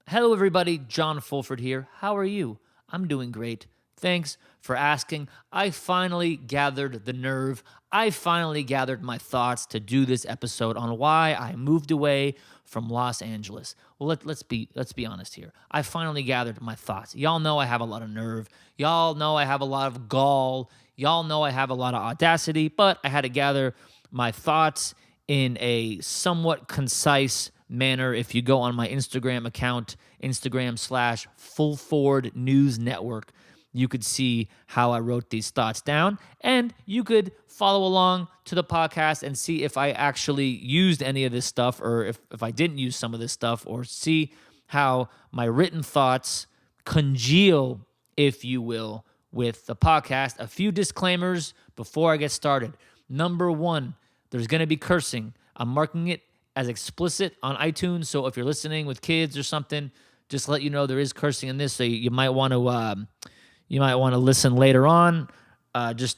Hello, everybody. John Fulford here. How are you? I'm doing great. Thanks for asking. I finally gathered the nerve. I finally gathered my thoughts to do this episode on why I moved away from Los Angeles. Well, let's be honest here. I finally gathered my thoughts. Y'all know I have a lot of nerve. Y'all know I have a lot of gall. Y'all know I have a lot of audacity, but I had to gather my thoughts in a somewhat concise manner. If you go on my Instagram account, Instagram/Fulford News Network, you could see how I wrote these thoughts down, and you could follow along to the podcast and see if I actually used any of this stuff, or if I didn't use some of this stuff, or see how my written thoughts congeal, if you will, with the podcast. A few disclaimers before I get started. Number one, there's going to be cursing. I'm marking it as explicit on iTunes, so if you're listening with kids or something, just let you know there is cursing in this. So you might want to listen later on. Just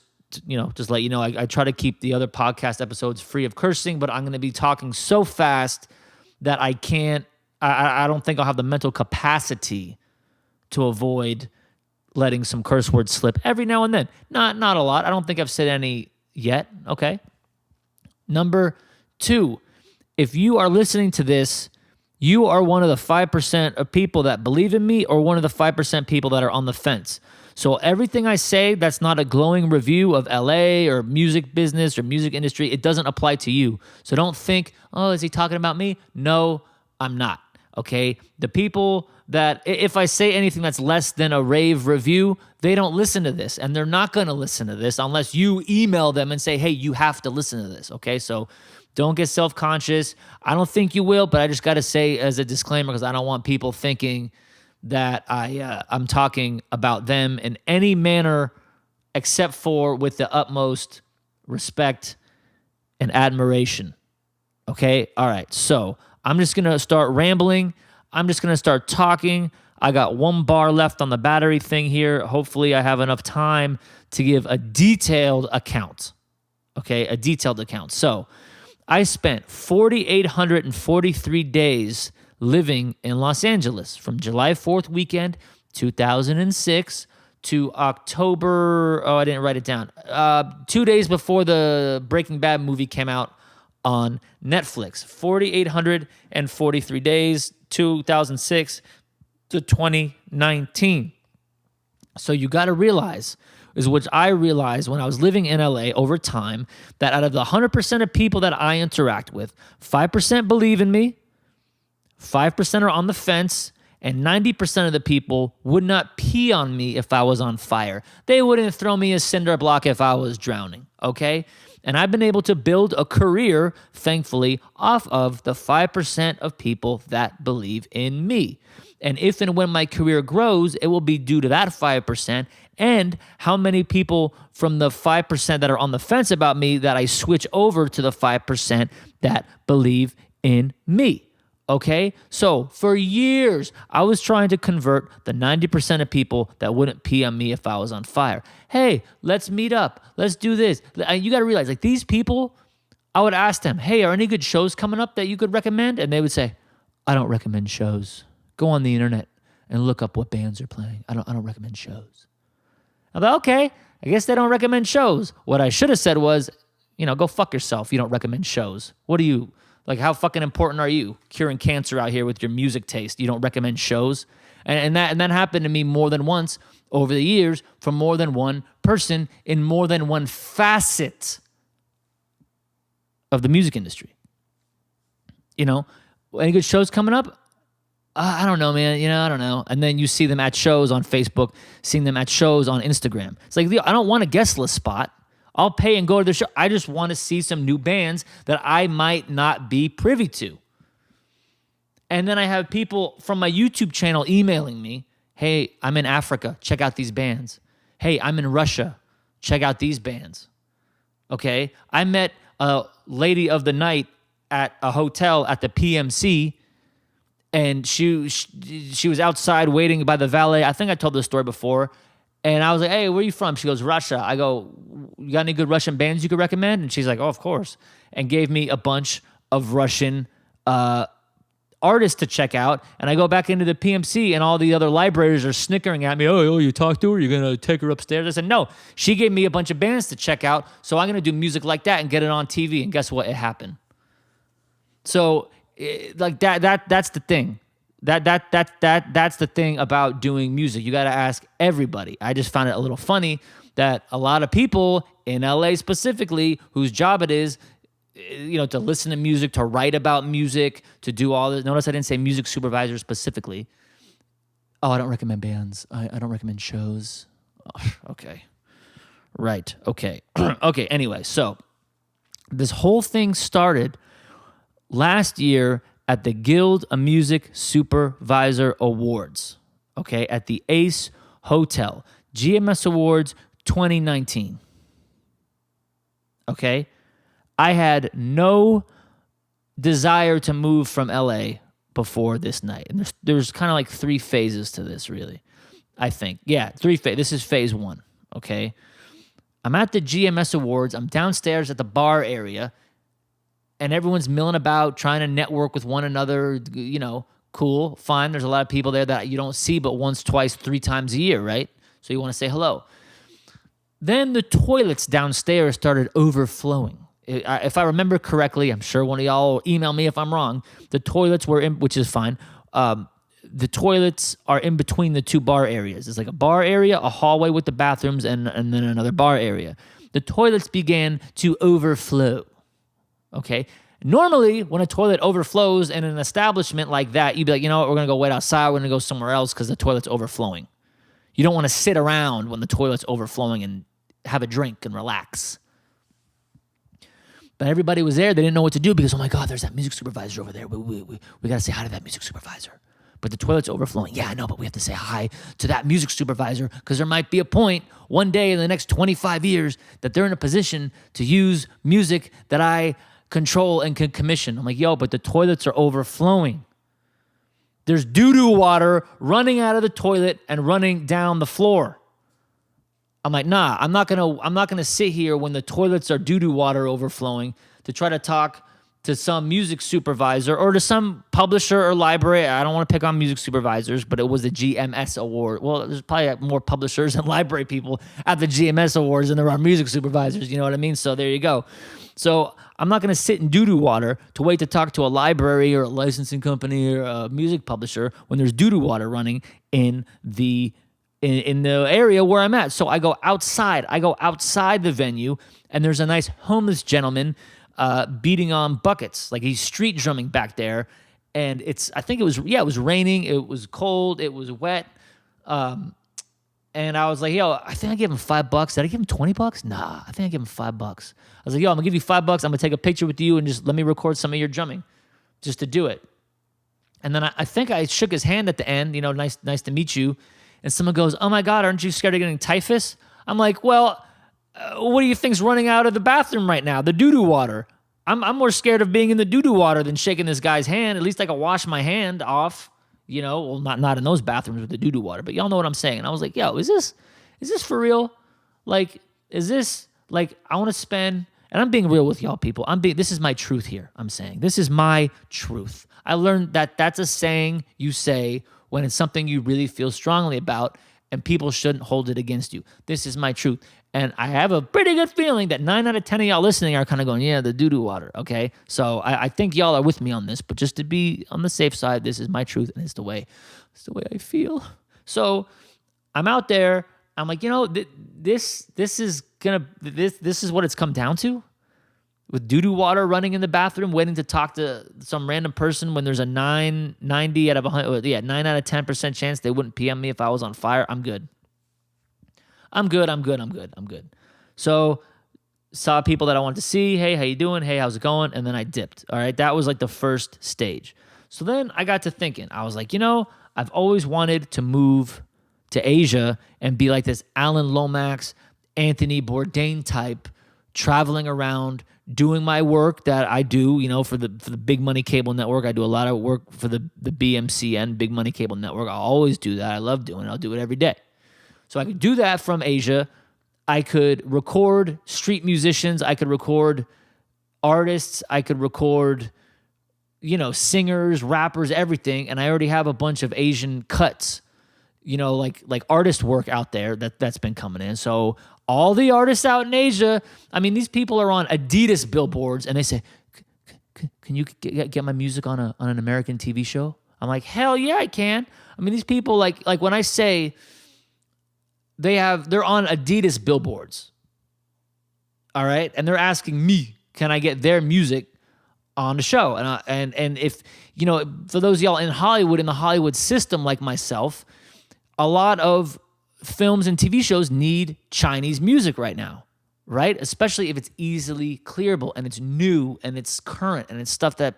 let you know. I try to keep the other podcast episodes free of cursing, but I'm going to be talking so fast that I can't. I don't think I'll have the mental capacity to avoid letting some curse words slip every now and then. Not a lot. I don't think I've said any yet. Okay. Number two, if you are listening to this, you are one of the 5% of people that believe in me, or one of the 5% people that are on the fence. So everything I say that's not a glowing review of LA or music business or music industry, it doesn't apply to you. So don't think, oh, is he talking about me? No, I'm not. Okay? The people that, if I say anything that's less than a rave review, they don't listen to this, and they're not going to listen to this unless you email them and say, hey, you have to listen to this. Okay? So don't get self-conscious. I don't think you will, but I just got to say as a disclaimer, because I don't want people thinking that I'm talking about them in any manner except for with the utmost respect and admiration. Okay? All right. So I'm just going to start rambling. I'm just going to start talking. I got one bar left on the battery thing here. Hopefully I have enough time to give a detailed account. Okay? A detailed account. So I spent 4,843 days living in Los Angeles from July 4th weekend, 2006 to October, I didn't write it down, 2 days before the Breaking Bad movie came out on Netflix. 4,843 days, 2006 to 2019. So you got to realize, is which I realized when I was living in LA over time, that out of the 100% of people that I interact with, 5% believe in me, 5% are on the fence, and 90% of the people would not pee on me if I was on fire. They wouldn't throw me a cinder block if I was drowning, okay? And I've been able to build a career, thankfully, off of the 5% of people that believe in me. And if and when my career grows, it will be due to that 5%, and how many people from the 5% that are on the fence about me that I switch over to the 5% that believe in me. Okay? So for years, I was trying to convert the 90% of people that wouldn't pee on me if I was on fire. Hey, let's meet up. Let's do this. You got to realize, like, these people, I would ask them, hey, are any good shows coming up that you could recommend? And they would say, I don't recommend shows. Go on the internet and look up what bands are playing. I don't recommend shows. I'm like, okay, I guess they don't recommend shows. What I should have said was, go fuck yourself. You don't recommend shows. What are you, like, how fucking important are you curing cancer out here with your music taste? You don't recommend shows? And that happened to me more than once over the years from more than one person in more than one facet of the music industry. Any good shows coming up? I don't know, man. I don't know. And then you see them at shows on Facebook, seeing them at shows on Instagram. It's like, I don't want a guest list spot. I'll pay and go to the show. I just want to see some new bands that I might not be privy to. And then I have people from my YouTube channel emailing me, hey, I'm in Africa. Check out these bands. Hey, I'm in Russia. Check out these bands. Okay? I met a lady of the night at a hotel at the PMC, and she was outside waiting by the valet. I think I told this story before. And I was like, hey, where are you from? She goes, Russia. I go, you got any good Russian bands you could recommend? And she's like, oh, of course. And gave me a bunch of Russian artist to check out, and I go back into the PMC, and all the other libraries are snickering at me. Oh, you talked to her? You're going to take her upstairs? I said, no. She gave me a bunch of bands to check out, so I'm going to do music like that and get it on TV, and guess what? It happened. So, like that's the thing. That's the thing about doing music. You got to ask everybody. I just found it a little funny that a lot of people in LA specifically, whose job it is, to listen to music, to write about music, to do all this. Notice I didn't say music supervisor specifically. Oh, I don't recommend bands. I don't recommend shows. Oh, okay. Right. Okay. Okay. Anyway, so this whole thing started last year at the Guild of Music Supervisor Awards. Okay. At the Ace Hotel. GMS Awards 2019. Okay. I had no desire to move from LA before this night. And there's kind of like 3 phases to this, really, I think. Yeah, 3 phases. This is phase 1, okay? I'm at the GMS Awards. I'm downstairs at the bar area, and everyone's milling about, trying to network with one another. Cool, fine. There's a lot of people there that you don't see but once, twice, 3 times a year, right? So you want to say hello. Then the toilets downstairs started overflowing. If I remember correctly, I'm sure one of y'all will email me if I'm wrong. The toilets were in, which is fine. The toilets are in between the 2 bar areas. It's like a bar area, a hallway with the bathrooms, and then another bar area. The toilets began to overflow. Okay? Normally, when a toilet overflows in an establishment like that, you'd be like, you know what, we're going to go wait outside. We're going to go somewhere else because the toilet's overflowing. You don't want to sit around when the toilet's overflowing and have a drink and relax. But everybody was there. They didn't know what to do because, oh my God, there's that music supervisor over there. We got to say hi to that music supervisor. But the toilet's overflowing. Yeah, I know, but we have to say hi to that music supervisor because there might be a point one day in the next 25 years that they're in a position to use music that I control and can commission. I'm like, yo, but the toilets are overflowing. There's doo-doo water running out of the toilet and running down the floor. I'm like, nah, I'm not gonna sit here when the toilets are doo-doo water overflowing to try to talk to some music supervisor or to some publisher or library. I don't want to pick on music supervisors, but it was the GMS award. Well, there's probably more publishers and library people at the GMS awards than there are music supervisors. You know what I mean? So there you go. So I'm not going to sit in doo-doo water to wait to talk to a library or a licensing company or a music publisher when there's doo-doo water running in the area where I'm at. So I go outside. The venue, and there's a nice homeless gentleman beating on buckets. Like he's street drumming back there. And it was raining. It was cold. It was wet. And I was like, yo, I think I gave him $5. Did I give him $20? Nah, I think I gave him $5. I was like, yo, I'm gonna give you $5. I'm gonna take a picture with you and just let me record some of your drumming just to do it. And then I think I shook his hand at the end, nice to meet you. And someone goes, oh my God, aren't you scared of getting typhus? I'm like, well, what do you think's running out of the bathroom right now? The doo-doo water. I'm more scared of being in the doo-doo water than shaking this guy's hand. At least I can wash my hand off, well, not in those bathrooms with the doo-doo water, but y'all know what I'm saying. And I was like, yo, is this for real? Like, is this, like, I want to spend, and I'm being real with y'all people. This is my truth here, I'm saying. This is my truth. I learned that that's a saying you say when it's something you really feel strongly about, and people shouldn't hold it against you. This is my truth. And I have a pretty good feeling that 9 out of 10 of y'all listening are kind of going, yeah, the doo-doo water, okay? So I think y'all are with me on this, but just to be on the safe side, this is my truth, and it's the way I feel. So I'm out there. I'm like, this is what it's come down to? With doo-doo water running in the bathroom, waiting to talk to some random person when there's a 9 out of 10% chance they wouldn't PM me if I was on fire. I'm good. So saw people that I wanted to see. Hey, how you doing? Hey, how's it going? And then I dipped. All right. That was like the first stage. So then I got to thinking. I was like, I've always wanted to move to Asia and be like this Alan Lomax, Anthony Bourdain type, traveling around, doing my work that I do, for the Big Money Cable Network. I do a lot of work for the BMCN, Big Money Cable Network. I'll always do that. I love doing it. I'll do it every day. So I could do that from Asia. I could record street musicians. I could record artists. I could record singers, rappers, everything, and I already have a bunch of Asian cuts, like artist work out there that's been coming in. So all the artists out in Asia, I mean, these people are on Adidas billboards, and they say, "Can you get my music on an American TV show?" I'm like, "Hell yeah, I can." I mean, these people like when I say they're on Adidas billboards, all right, and they're asking me, can I get their music on the show? And if for those of y'all in Hollywood, in the Hollywood system like myself, a lot of films and TV shows need Chinese music right now, right? Especially if it's easily clearable and it's new and it's current and it's stuff that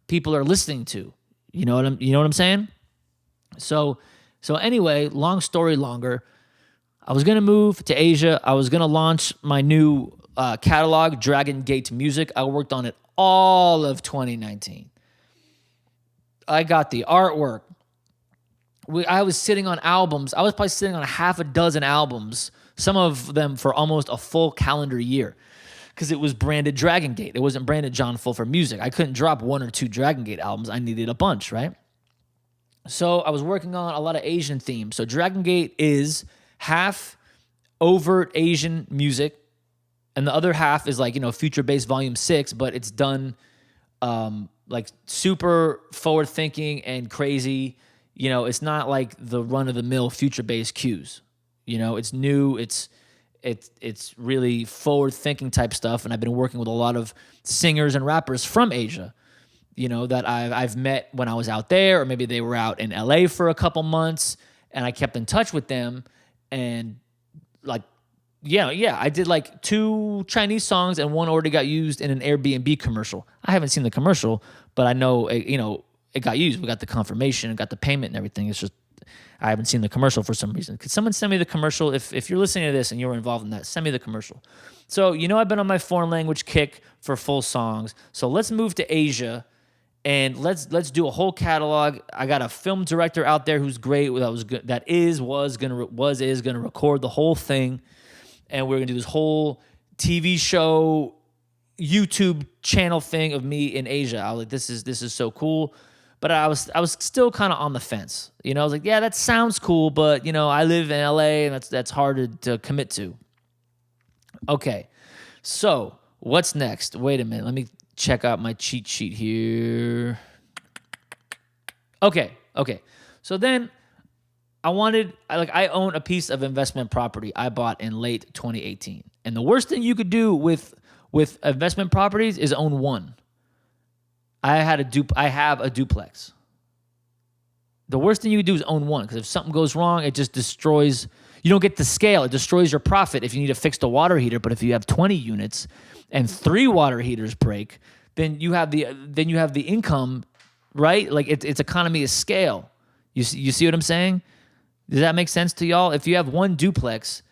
people are listening to. You know what I'm saying? So anyway, long story longer, I was going to move to Asia. I was going to launch my new catalog, Dragon Gate Music. I worked on it all of 2019. I got the artwork. I was sitting on albums. I was probably sitting on half a dozen albums, some of them for almost a full calendar year, because it was branded Dragon Gate. It wasn't branded John Fulfer Music. I couldn't drop 1 or 2 Dragon Gate albums. I needed a bunch, right? So I was working on a lot of Asian themes. So Dragon Gate is half overt Asian music, and the other half is like, Future Bass Volume 6, but it's done like super forward-thinking and crazy. It's not like the run-of-the-mill Future Bass cues. It's new, it's really forward-thinking type stuff, and I've been working with a lot of singers and rappers from Asia, that I've met when I was out there, or maybe they were out in LA for a couple months, and I kept in touch with them, and like, I did like 2 Chinese songs, and one already got used in an Airbnb commercial. I haven't seen the commercial, but I know, it got used. We got the confirmation, got the payment and everything. It's just, I haven't seen the commercial for some reason. Could someone send me the commercial? If you're listening to this and you're involved in that, send me the commercial. So, I've been on my foreign language kick for full songs. So let's move to Asia and let's do a whole catalog. I got a film director out there who's great. That was gonna record the whole thing, and we're gonna do this whole TV show, YouTube channel thing of me in Asia. I was like, this is so cool. But I was still kind of on the fence. I was like, yeah, that sounds cool, but I live in LA, and that's hard to commit to. Okay, so what's next? Wait a minute, let me check out my cheat sheet here. Okay. So then I own a piece of investment property I bought in late 2018, and the worst thing you could do with investment properties is own one. I have a duplex. The worst thing you can do is own one, because if something goes wrong, it just destroys. You don't get the scale. It destroys your profit if you need to fix the water heater. But if you have 20 units and 3 water heaters break, then you have the income, right? Like it's economy of scale. You see what I'm saying? Does that make sense to y'all? If you have one duplex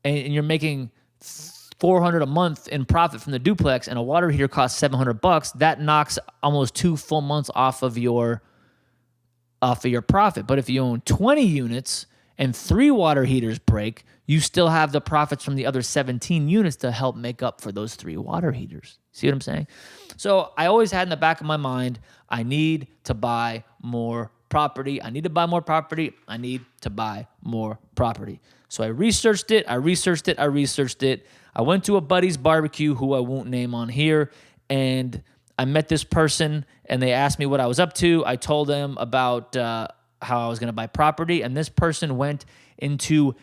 and you're making $400 a month in profit from the duplex, and a water heater costs $700, that knocks almost 2 full months off of your profit. But if you own 20 units and 3 water heaters break, you still have the profits from the other 17 units to help make up for those 3 water heaters. See what I'm saying? So I always had in the back of my mind, I need to buy more property. I need to buy more property. I need to buy more property. So I researched it. I went to a buddy's barbecue who I won't name on here, and I met this person, and they asked me what I was up to. I told them about how I was going to buy property, and this person went into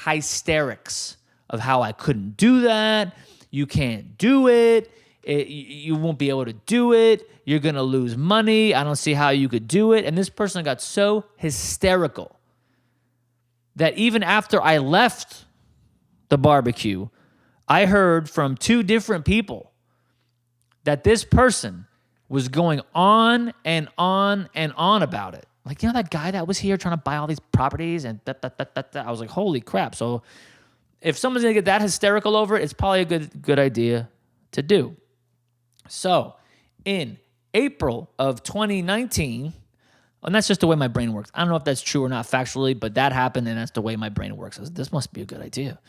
hysterics of how I couldn't do that. You can't do it. You won't be able to do it. You're going to lose money. I don't see how you could do it. And this person got so hysterical that even after I left the barbecue, I heard from 2 different people that this person was going on and on and on about it. Like, that guy that was here trying to buy all these properties and I was like, holy crap. So if someone's going to get that hysterical over it, it's probably a good idea to do. So in April of 2019, and that's just the way my brain works. I don't know if that's true or not factually, but that happened, and that's the way my brain works. This must be a good idea.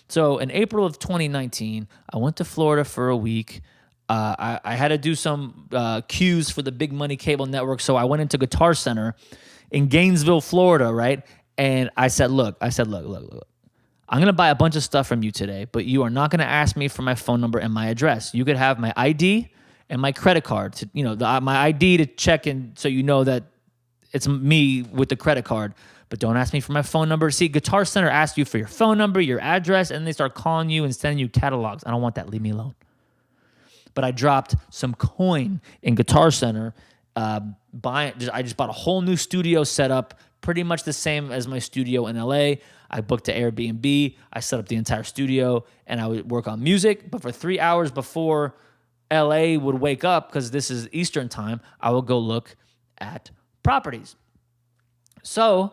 So in April of 2019, I went to Florida for a week. I had to do some cues for the big money cable network. So I went into Guitar Center in Gainesville, Florida, right? And I said, look. I'm going to buy a bunch of stuff from you today, but you are not going to ask me for my phone number and my address. You could have my ID and my credit card, to, my ID to check in so you know that it's me with the credit card, but don't ask me for my phone number. See, Guitar Center asks you for your phone number, your address, and they start calling you and sending you catalogs. I don't want that. Leave me alone. But I dropped some coin in Guitar Center. I just bought a whole new studio setup, pretty much the same as my studio in LA. I booked an Airbnb. I set up the entire studio, and I would work on music. But for 3 hours before LA would wake up, because this is Eastern time, I would go look at properties. So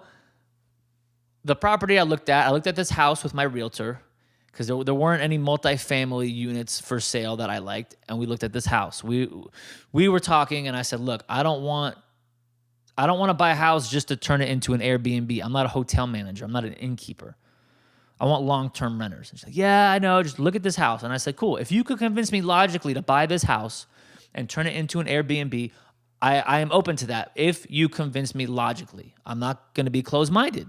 the property I looked at this house with my realtor, because there weren't any multifamily units for sale that I liked, and we looked at this house. We were talking, and I said, look, I don't want to buy a house just to turn it into an Airbnb. I'm not a hotel manager. I'm not an innkeeper. I want long-term renters. And she's like, yeah, I know. Just look at this house. And I said, cool. If you could convince me logically to buy this house and turn it into an Airbnb, I am open to that. If you convince me logically, I'm not going to be closed-minded.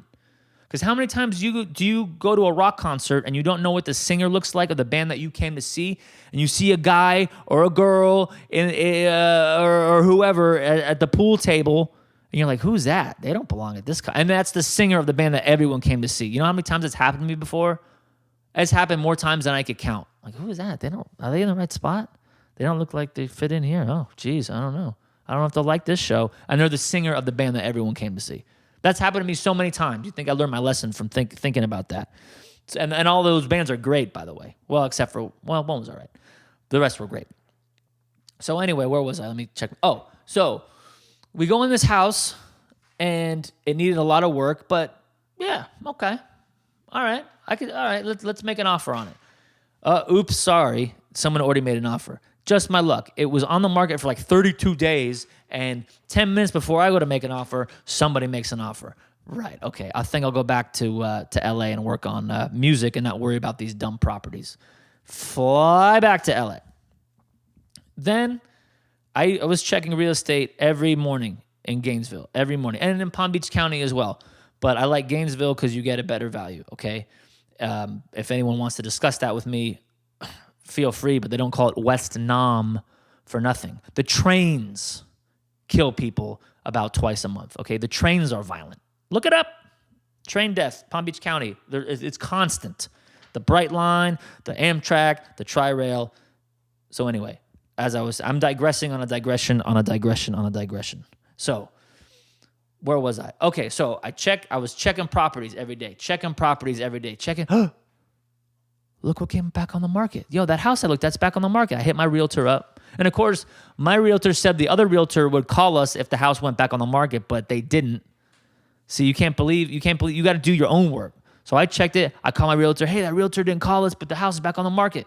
Because how many times do you go to a rock concert and you don't know what the singer looks like of the band that you came to see, and you see a guy or a girl or whoever at the pool table, and you're like, who's that? They don't belong at this and that's the singer of the band that everyone came to see. You know how many times it's happened to me before? It's happened more times than I could count. Like, who is that? Are they in the right spot? They don't look like they fit in here. Oh, geez, I don't know. I don't know if they'll like this show. And they're the singer of the band that everyone came to see. That's happened to me so many times. You think I learned my lesson from thinking about that. And all those bands are great, by the way. Well, except for, one was all right. The rest were great. So anyway, where was I? Let me check. Oh, so we go in this house, and it needed a lot of work, but yeah, okay. All right. All right, let's make an offer on it. Oops, sorry. Someone already made an offer. Just my luck. It was on the market for like 32 days, and 10 minutes before I go to make an offer, somebody makes an offer. Right, okay. I think I'll go back to LA and work on music and not worry about these dumb properties. Fly back to LA. Then I was checking real estate every morning in Gainesville, every morning, and in Palm Beach County as well. But I like Gainesville because you get a better value, okay? If anyone wants to discuss that with me, feel free, but they don't call it West Nam for nothing. The trains kill people about twice a month, okay? The trains are violent. Look it up. Train deaths, Palm Beach County. It's constant. The Bright Line, the Amtrak, the Tri-Rail. So anyway, I'm digressing on a digression on a digression on a digression. So where was I? Okay, so I was checking properties every day, Look what came back on the market. Yo, that house I looked at's back on the market. I hit my realtor up. And of course, my realtor said the other realtor would call us if the house went back on the market, but they didn't. See, you got to do your own work. So I checked it. I called my realtor. Hey, that realtor didn't call us, but the house is back on the market.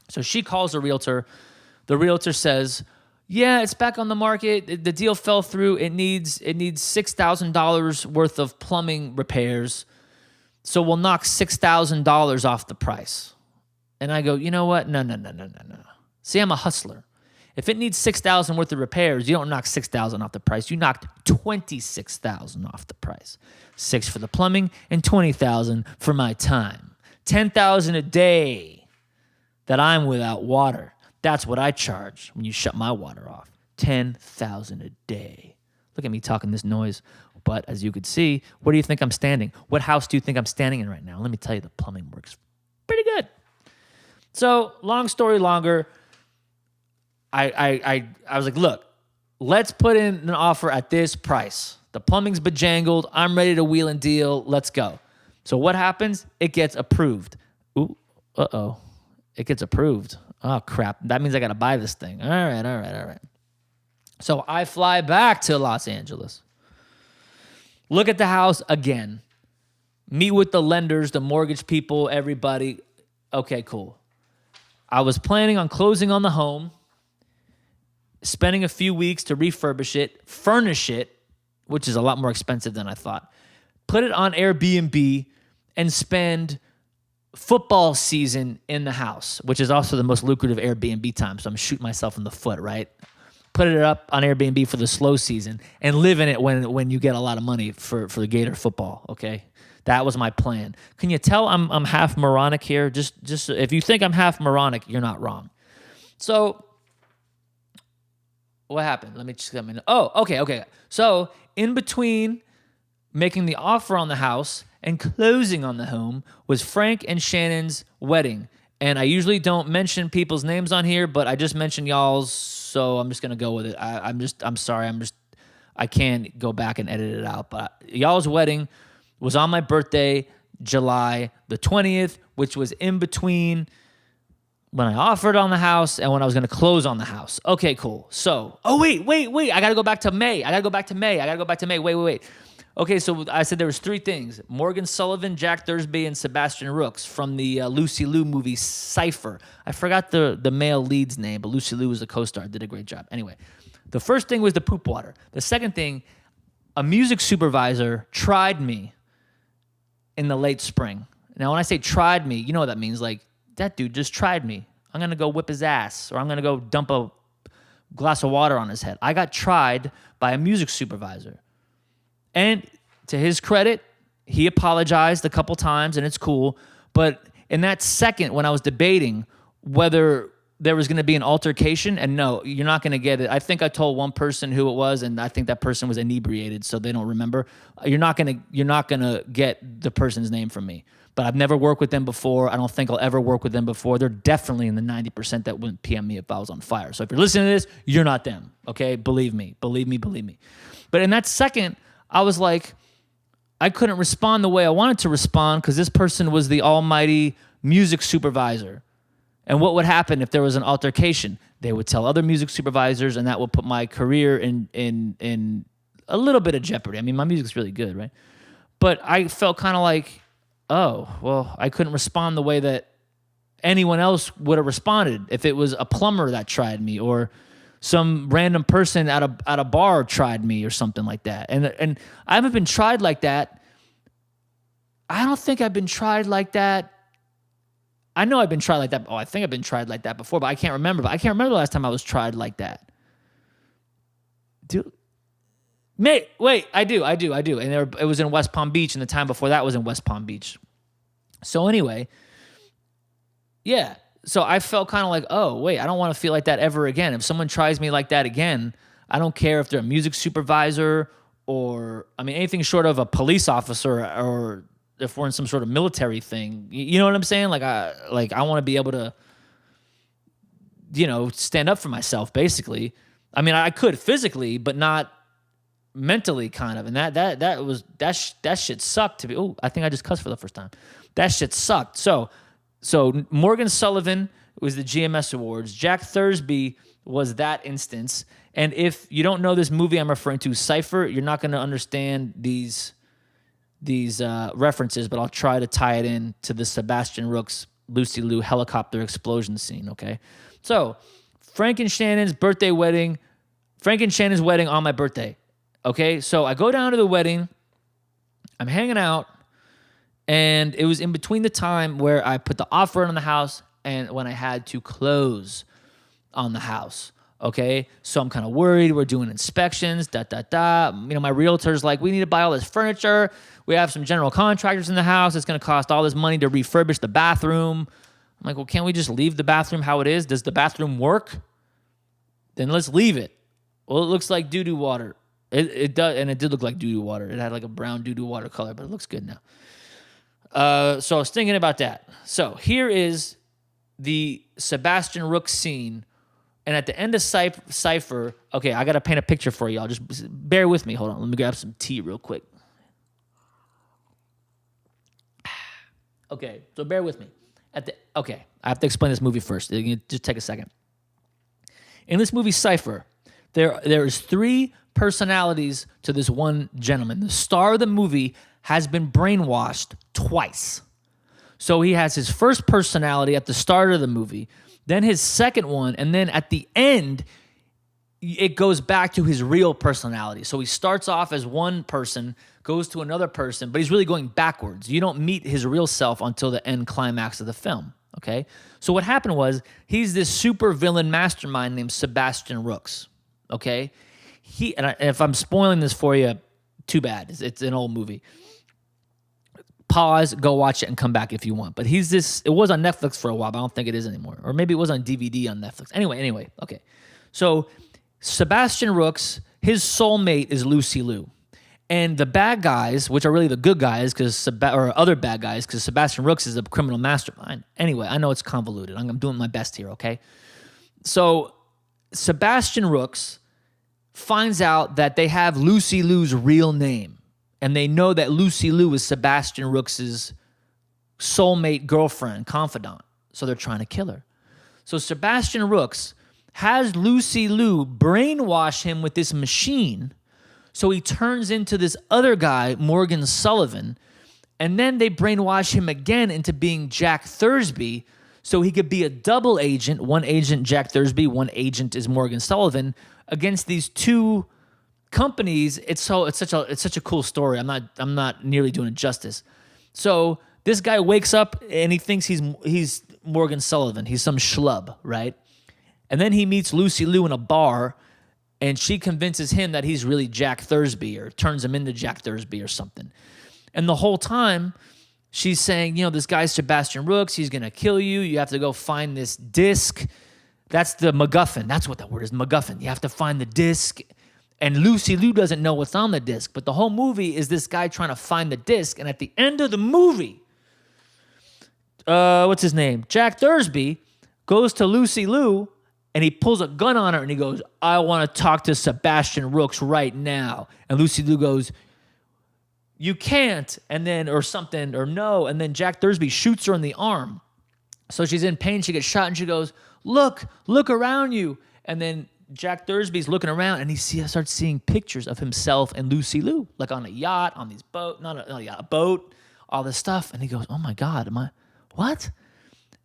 So she calls the realtor. The realtor says, yeah, it's back on the market. The deal fell through. It needs $6,000 worth of plumbing repairs. So we'll knock $6,000 off the price. And I go, you know what? No. See, I'm a hustler. If it needs $6,000 worth of repairs, you don't knock $6,000 off the price. You knocked $26,000 off the price. $6,000 for the plumbing and $20,000 for my time. $10,000 a day that I'm without water. That's what I charge when you shut my water off. $10,000 a day. Look at me talking this noise. But as you could see, where do you think I'm standing? What house do you think I'm standing in right now? Let me tell you, the plumbing works pretty good. So long story longer, I was like, look, let's put in an offer at this price. The plumbing's bejangled. I'm ready to wheel and deal. Let's go. So what happens? It gets approved. Ooh, uh-oh. It gets approved. Oh, crap. That means I got to buy this thing. All right. So I fly back to Los Angeles. Look at the house again. Meet with the lenders, the mortgage people, everybody. Okay, cool. I was planning on closing on the home, spending a few weeks to refurbish it, furnish it, which is a lot more expensive than I thought, put it on Airbnb, and spend football season in the house, which is also the most lucrative Airbnb time. So I'm shooting myself in the foot, right? Put it up on Airbnb for the slow season and live in it when you get a lot of money for the Gator football, okay? That was my plan. Can you tell I'm half moronic here? Just if you think I'm half moronic, you're not wrong. So what happened? Let me just come in. Oh, okay. So in between making the offer on the house and closing on the home was Frank and Shannon's wedding. And I usually don't mention people's names on here, but I just mentioned y'all's, so I'm just gonna go with it. I'm sorry. I can't go back and edit it out. But y'all's wedding was on my birthday, July the 20th, which was in between when I offered on the house and when I was going to close on the house. Okay, cool. So, wait. I got to go back to May. Wait. Okay, so I said there was three things. Morgan Sullivan, Jack Thursby, and Sebastian Rooks from the Lucy Liu movie Cypher. I forgot the male lead's name, but Lucy Liu was the co-star. Did a great job. Anyway, the first thing was the poop water. The second thing, a music supervisor tried me in the late spring. Now, when I say tried me, you know what that means. Like, that dude just tried me. I'm going to go whip his ass, or I'm going to go dump a glass of water on his head. I got tried by a music supervisor. And to his credit, he apologized a couple times, and it's cool. But in that second, when I was debating whether there was going to be an altercation, and no, you're not going to get it. I think I told one person who it was, and I think that person was inebriated, so they don't remember. You're not going to get the person's name from me. But I've never worked with them before. I don't think I'll ever work with them before. They're definitely in the 90% that wouldn't PM me if I was on fire. So if you're listening to this, you're not them, okay? Believe me. But in that second, I was like, I couldn't respond the way I wanted to respond because this person was the almighty music supervisor. And what would happen if there was an altercation? They would tell other music supervisors, and that would put my career in a little bit of jeopardy. I mean, my music's really good, right? But I felt kind of like, oh, well, I couldn't respond the way that anyone else would have responded if it was a plumber that tried me or some random person at a bar tried me or something like that. And I haven't been tried like that. I don't think I've been tried like that. I know I've been tried like that. Oh, I think I've been tried like that before, but I can't remember. But I can't remember the last time I was tried like that. Dude. Wait, I do. And it was in West Palm Beach, and the time before that was in West Palm Beach. So anyway, yeah. So I felt kind of like, oh, wait, I don't want to feel like that ever again. If someone tries me like that again, I don't care if they're a music supervisor or, I mean, anything short of a police officer or if we're in some sort of military thing. You know what I'm saying? Like I want to be able to, stand up for myself, basically. I mean, I could physically, but not mentally, kind of. And that shit sucked to be. Oh, I think I just cussed for the first time. That shit sucked. So Morgan Sullivan was the GMS Awards. Jack Thursby was that instance. And if you don't know this movie I'm referring to, Cypher, you're not going to understand these references, but I'll try to tie it in to the Sebastian Rooks, Lucy Liu helicopter explosion scene, okay? So Frank and Shannon's wedding on my birthday. Okay, so I go down to the wedding, I'm hanging out, and it was in between the time where I put the offer on the house and when I had to close on the house, okay? So I'm kind of worried, we're doing inspections, my realtor's like, we need to buy all this furniture, we have some general contractors in the house, it's gonna cost all this money to refurbish the bathroom. I'm like, well, can't we just leave the bathroom how it is? Does the bathroom work? Then let's leave it. Well, it looks like doo-doo water. It does, and it did look like doo-doo water. It had like a brown doo-doo water color, but it looks good now. So I was thinking about that. So here is the Sebastian Rooks scene, and at the end of Cypher, okay, I got to paint a picture for y'all. Just bear with me. Hold on. Let me grab some tea real quick. Okay, so bear with me. I have to explain this movie first. Just take a second. In this movie, Cypher, there is three personalities to this one gentleman. The star of the movie has been brainwashed twice. So he has his first personality at the start of the movie, then his second one, and then at the end, it goes back to his real personality. So he starts off as one person, goes to another person, but he's really going backwards. You don't meet his real self until the end climax of the film, okay? So what happened was, he's this super villain mastermind named Sebastian Rooks, okay? If I'm spoiling this for you, too bad. It's an old movie. Pause, go watch it, and come back if you want. But it was on Netflix for a while, but I don't think it is anymore. Or maybe it was on DVD on Netflix. Anyway, okay. So Sebastian Rooks, his soulmate is Lucy Liu. And the bad guys, which are really the good guys, or other bad guys, because Sebastian Rooks is a criminal mastermind. Anyway, I know it's convoluted. I'm doing my best here, okay? So Sebastian Rooks finds out that they have Lucy Liu's real name. And they know that Lucy Liu is Sebastian Rooks' soulmate girlfriend, confidant. So they're trying to kill her. So Sebastian Rooks has Lucy Liu brainwash him with this machine. So he turns into this other guy, Morgan Sullivan. And then they brainwash him again into being Jack Thursby. So he could be a double agent. One agent, Jack Thursby. One agent is Morgan Sullivan. Against these two companies. It's such a cool story. I'm not nearly doing it justice. So this guy wakes up and he thinks he's Morgan Sullivan. He's some schlub, right? And then he meets Lucy Liu in a bar, and she convinces him that he's really Jack Thursby, or turns him into Jack Thursby or something. And the whole time she's saying, this guy's Sebastian Rooks. He's gonna kill you. You have to go find this disc. That's the MacGuffin. That's what that word is, MacGuffin. You have to find the disc. And Lucy Liu doesn't know what's on the disc. But the whole movie is this guy trying to find the disc. And at the end of the movie, what's his name? Jack Thursby goes to Lucy Liu and he pulls a gun on her and he goes, I want to talk to Sebastian Rooks right now. And Lucy Liu goes, you can't. And then, or something, or no. And then Jack Thursby shoots her in the arm. So she's in pain. She gets shot and she goes, look around you. And then Jack Thursby's looking around and he starts seeing pictures of himself and Lucy Liu, like on a yacht, on these boat, not a yacht, a boat, all this stuff. And he goes, oh my God, what?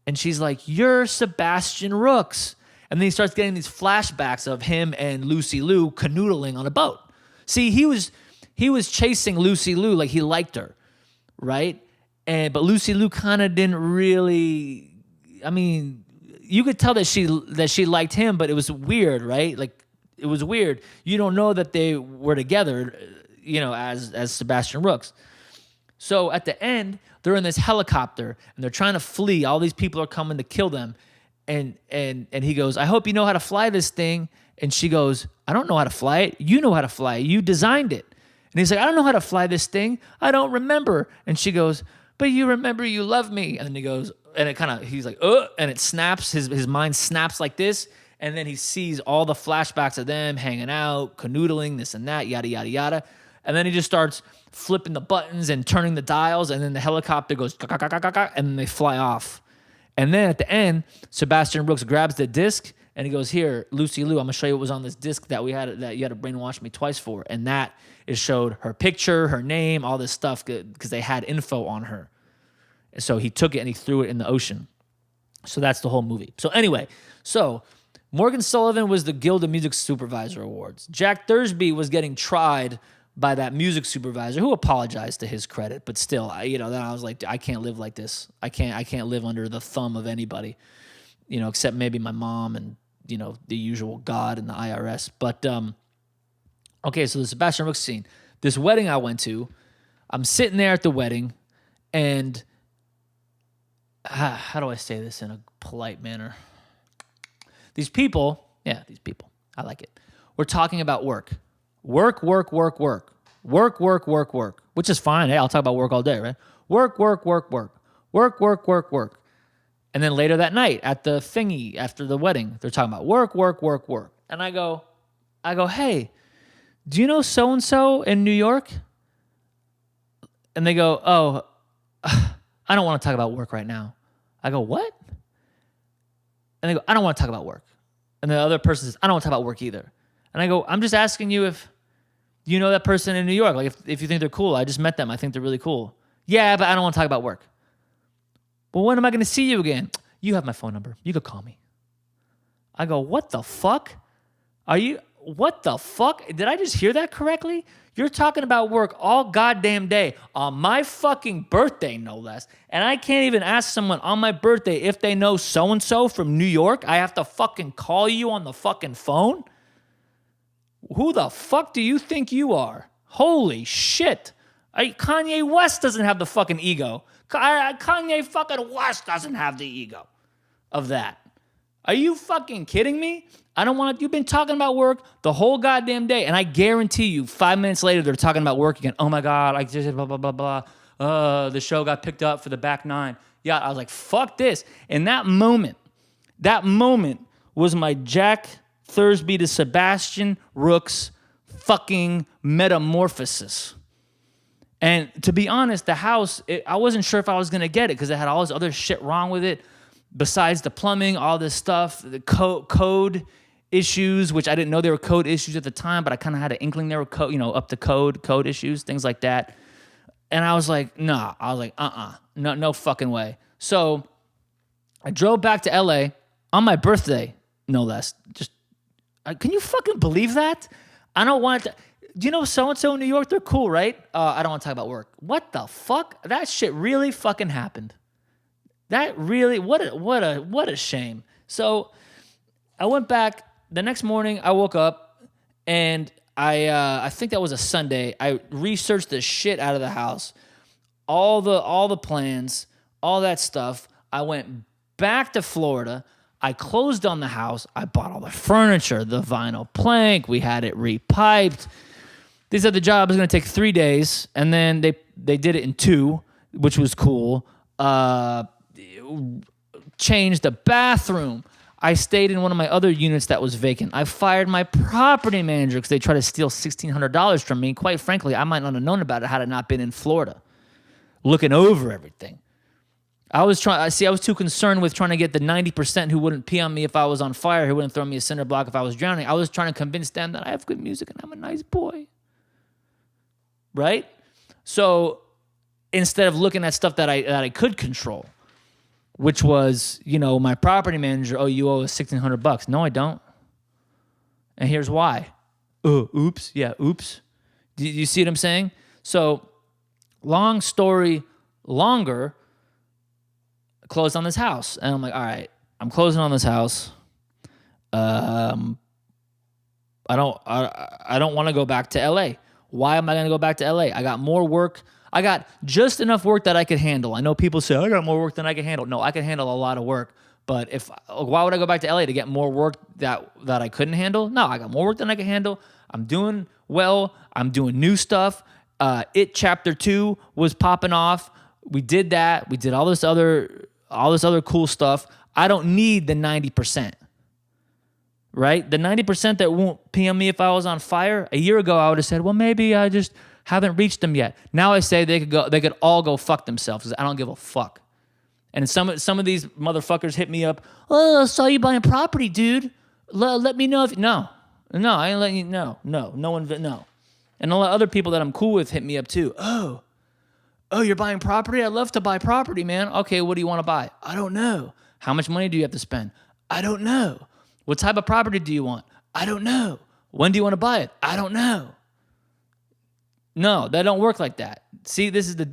And she's like, you're Sebastian Rooks. And then he starts getting these flashbacks of him and Lucy Liu canoodling on a boat. See, he was chasing Lucy Liu like he liked her, right? But Lucy Liu kind of didn't really, you could tell that she liked him, but it was weird, right? Like, it was weird. You don't know that they were together, as Sebastian Rooks. So at the end, they're in this helicopter and they're trying to flee. All these people are coming to kill them. And he goes, I hope you know how to fly this thing. And she goes, I don't know how to fly it. You know how to fly it. You designed it. And he's like, I don't know how to fly this thing. I don't remember. And she goes, but you remember you love me. And then he goes, and he's like, and it snaps. His mind snaps like this. And then he sees all the flashbacks of them hanging out, canoodling, this and that, yada, yada, yada. And then he just starts flipping the buttons and turning the dials. And then the helicopter goes, and then they fly off. And then at the end, Sebastian Rooks grabs the disc and he goes, here, Lucy Liu, I'm going to show you what was on this disc that you had to brainwash me twice for. And that showed her picture, her name, all this stuff, because they had info on her. So he took it and he threw it in the ocean. So that's the whole movie. So anyway, Morgan Sullivan was the Guild of Music Supervisor Awards. Jack Thursby was getting tried by that music supervisor, who apologized to his credit, but still, then I was like, I can't live like this. I can't live under the thumb of anybody, except maybe my mom and, the usual God and the IRS. But, okay, so the Sebastian Rooks scene. This wedding I went to, I'm sitting there at the wedding, and how do I say this in a polite manner? These people, I like it. We're talking about work. Work, which is fine. Hey, I'll talk about work all day, right? Work. And then later that night at the thingy after the wedding, they're talking about work. And I go, hey, do you know so-and-so in New York? And they go, oh, I don't want to talk about work right now. I go, what? And they go, I don't want to talk about work. And the other person says, I don't want to talk about work either. And I go, I'm just asking you if you know that person in New York. Like, if you think they're cool. I just met them. I think they're really cool. Yeah, but I don't want to talk about work. Well, when am I going to see you again? You have my phone number. You could call me. I go, what the fuck? What the fuck? Did I just hear that correctly? You're talking about work all goddamn day on my fucking birthday, no less. And I can't even ask someone on my birthday if they know so-and-so from New York. I have to fucking call you on the fucking phone? Who the fuck do you think you are? Holy shit. Kanye West doesn't have the fucking ego. Kanye fucking West doesn't have the ego of that. Are you fucking kidding me? You've been talking about work the whole goddamn day, and I guarantee you 5 minutes later they're talking about work again. Oh my God, I just blah, blah, blah, blah. The show got picked up for the back nine. Yeah, I was like, fuck this. And that moment was my Jack Thursby to Sebastian Rooks fucking metamorphosis. And to be honest, the house, I wasn't sure if I was going to get it because it had all this other shit wrong with it. Besides the plumbing, all this stuff, the code issues, which I didn't know there were code issues at the time, but I kind of had an inkling there were up to code issues, things like that. And I was like, nah. I was like, no fucking way. So I drove back to LA on my birthday, no less. Can you fucking believe that? I don't want to. Do you know so-and-so in New York? They're cool, right? I don't want to talk about work. What the fuck? That shit really fucking happened. That really, what a shame. So I went back the next morning. I woke up and I think that was a Sunday. I researched the shit out of the house, all the plans, all that stuff. I went back to Florida. I closed on the house. I bought all the furniture, the vinyl plank. We had it repiped. They said the job was going to take 3 days, and then they did it in 2, which was cool. Changed the bathroom. I stayed in one of my other units that was vacant. I fired my property manager because they tried to steal $1,600 from me. Quite frankly, I might not have known about it had I not been in Florida, looking over everything. I was too concerned with trying to get the 90% who wouldn't pee on me if I was on fire, who wouldn't throw me a cinder block if I was drowning. I was trying to convince them that I have good music and I'm a nice boy. Right? So instead of looking at stuff that I could control, which was, my property manager, oh, you owe us $1,600. No, I don't. And here's why. Oops. Yeah, oops. Do you see what I'm saying? So, long story longer, I closed on this house. And I'm like, all right, I'm closing on this house. I don't want to go back to LA. Why am I going to go back to LA? I got more work. I got just enough work that I could handle. I know people say, I got more work than I can handle. No, I can handle a lot of work. But why would I go back to LA to get more work that I couldn't handle? No, I got more work than I can handle. I'm doing well. I'm doing new stuff. It Chapter 2 was popping off. We did that. We did all this other cool stuff. I don't need the 90%. Right? The 90% that won't PM me if I was on fire. A year ago, I would have said, well, maybe I just haven't reached them yet. Now I say they could all go fuck themselves because I don't give a fuck. And some of these motherfuckers hit me up. Oh, I saw you buying property, dude. Let me know if no, I ain't letting you know. No one. And a lot of other people that I'm cool with hit me up too. Oh, you're buying property? I'd love to buy property, man. Okay, what do you want to buy? I don't know. How much money do you have to spend? I don't know. What type of property do you want? I don't know. When do you want to buy it? I don't know. No, that don't work like that. See, this is a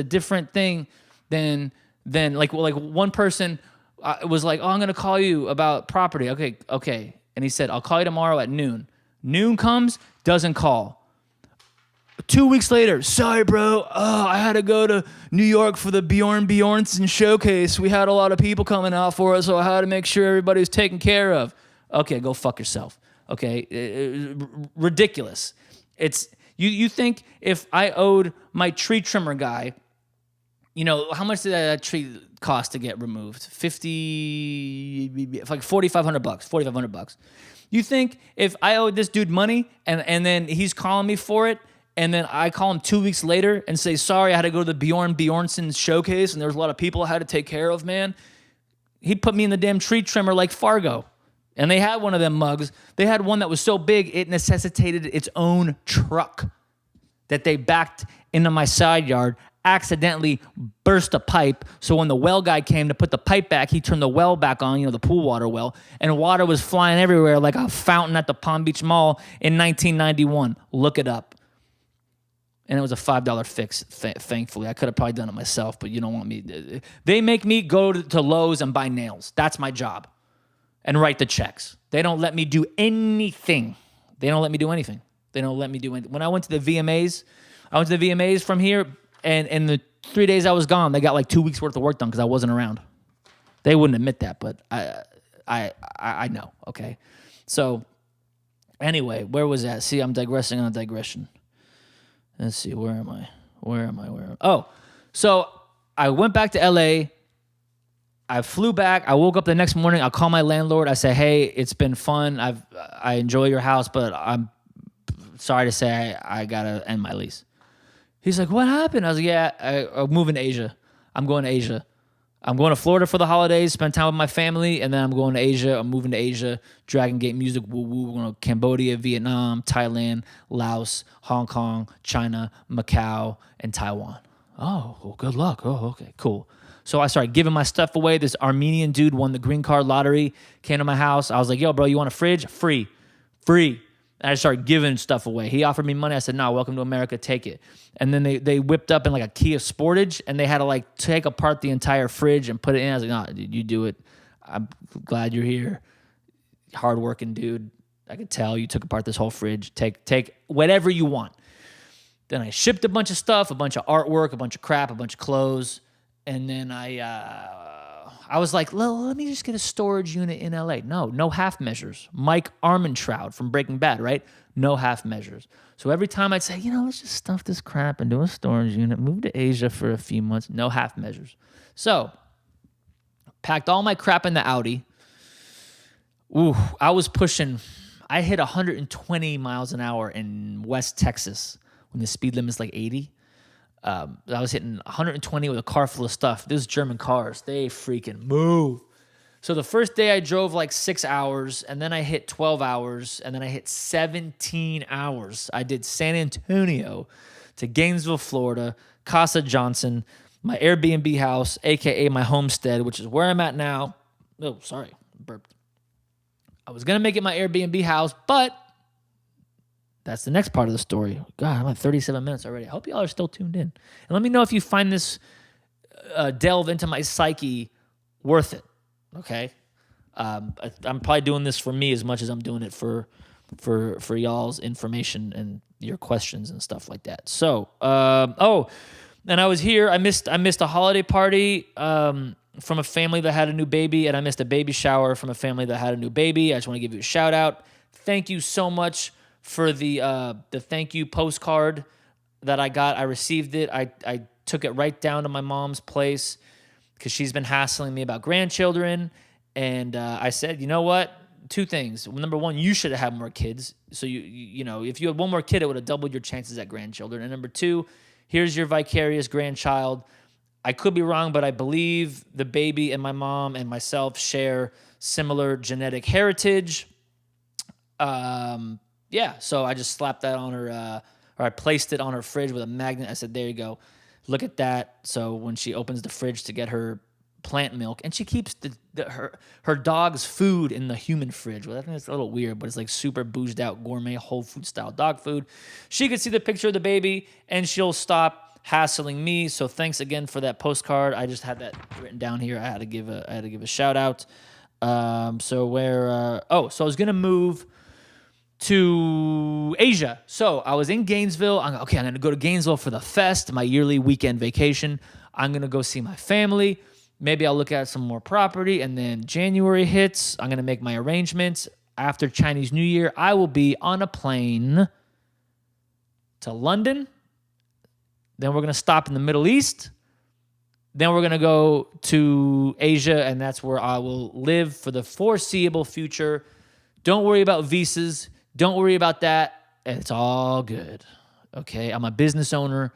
different thing than like one person was like, oh, I'm going to call you about property. Okay. And he said, I'll call you tomorrow at noon. Noon comes, doesn't call. 2 weeks later, sorry, bro. Oh, I had to go to New York for the Bjornsson showcase. We had a lot of people coming out for it, so I had to make sure everybody was taken care of. Okay, go fuck yourself. Okay, ridiculous. It's you think if I owed my tree trimmer guy, how much did that tree cost to get removed? Like $4,500. $4,500. You think if I owed this dude money and then he's calling me for it, and then I call him 2 weeks later and say, sorry, I had to go to the Bjornsson showcase and there was a lot of people I had to take care of, man. He put me in the damn tree trimmer like Fargo. And they had one of them mugs. They had one that was so big, it necessitated its own truck that they backed into my side yard accidentally burst a pipe. So when the well guy came to put the pipe back, he turned the well back on, the pool water well, and water was flying everywhere like a fountain at the Palm Beach Mall in 1991. Look it up. And it was a $5 fix, thankfully. I could have probably done it myself, but you don't want me. They make me go to Lowe's and buy nails. That's my job. And write the checks. They don't let me do anything. They don't let me do anything. When I went to the VMAs, from here, and in the 3 days I was gone, they got like 2 weeks worth of work done because I wasn't around. They wouldn't admit that, but I know, okay? So, anyway, where was that? See, I'm digressing on a digression. Let's see, where am I? Oh, so I went back to LA. I flew back. I woke up the next morning. I call my landlord. I say, hey, it's been fun. I enjoy your house, but I'm sorry to say I got to end my lease. He's like, what happened? I was like, yeah, I'm moving to Asia. I'm going to Asia. I'm going to Florida for the holidays, spend time with my family, and then I'm going to Asia. I'm moving to Asia, Dragon Gate Music, woo-woo. We're going to Cambodia, Vietnam, Thailand, Laos, Hong Kong, China, Macau, and Taiwan. Oh, well, good luck. Oh, okay, cool. So I started giving my stuff away. This Armenian dude won the green card lottery, came to my house. I was like, yo, bro, you want a fridge? Free. And I started giving stuff away. He offered me money. I said, no, welcome to America, take it. And then they whipped up in like a Kia Sportage, and they had to like take apart the entire fridge and put it in. I was like, no, dude, you do it. I'm glad you're here. Hardworking dude. I could tell you took apart this whole fridge. Take whatever you want. Then I shipped a bunch of stuff, a bunch of artwork, a bunch of crap, a bunch of clothes. And then I was like, let me just get a storage unit in LA. No half measures. Mike Armentrout from Breaking Bad, right? No half measures. So every time I'd say, let's just stuff this crap into a storage unit, move to Asia for a few months, no half measures. So packed all my crap in the Audi. Ooh, I hit 120 miles an hour in West Texas when the speed limit is like 80. I was hitting 120 with a car full of stuff. These German cars, they freaking move. So the first day I drove like 6 hours, and then I hit 12 hours, and then I hit 17 hours. I did San Antonio to Gainesville, Florida, Casa Johnson, my Airbnb house, a.k.a. my homestead, which is where I'm at now. Oh, sorry, burped. I was going to make it my Airbnb house, but that's the next part of the story. God, I'm at 37 minutes already. I hope y'all are still tuned in. And let me know if you find this delve into my psyche worth it, okay? I'm probably doing this for me as much as I'm doing it for y'all's information and your questions and stuff like that. So, and I was here. I missed a holiday party from a family that had a new baby, and I missed a baby shower from a family that had a new baby. I just want to give you a shout out. Thank you so much for the thank you postcard that I got. I received it. I took it right down to my mom's place because she's been hassling me about grandchildren. And I said, you know what? Two things. Number one, you should have had more kids. So you know, if you had one more kid, it would have doubled your chances at grandchildren. And number two, here's your vicarious grandchild. I could be wrong, but I believe the baby and my mom and myself share similar genetic heritage. Yeah, so I just slapped that on her, or I placed it on her fridge with a magnet. I said, there you go. Look at that. So when she opens the fridge to get her plant milk, and she keeps her dog's food in the human fridge. Well, I think it's a little weird, but it's like super boozed out gourmet Whole Food style dog food. She could see the picture of the baby, and she'll stop hassling me. So thanks again for that postcard. I just had that written down here. I had to give a shout out. So I was gonna move to Asia. So I was in Gainesville. I'm going to go to Gainesville for the fest, my yearly weekend vacation. I'm going to go see my family. Maybe I'll look at some more property. And then January hits. I'm going to make my arrangements. After Chinese New Year, I will be on a plane to London. Then we're going to stop in the Middle East. Then we're going to go to Asia, and that's where I will live for the foreseeable future. Don't worry about visas. Don't worry about that. It's all good. Okay? I'm a business owner.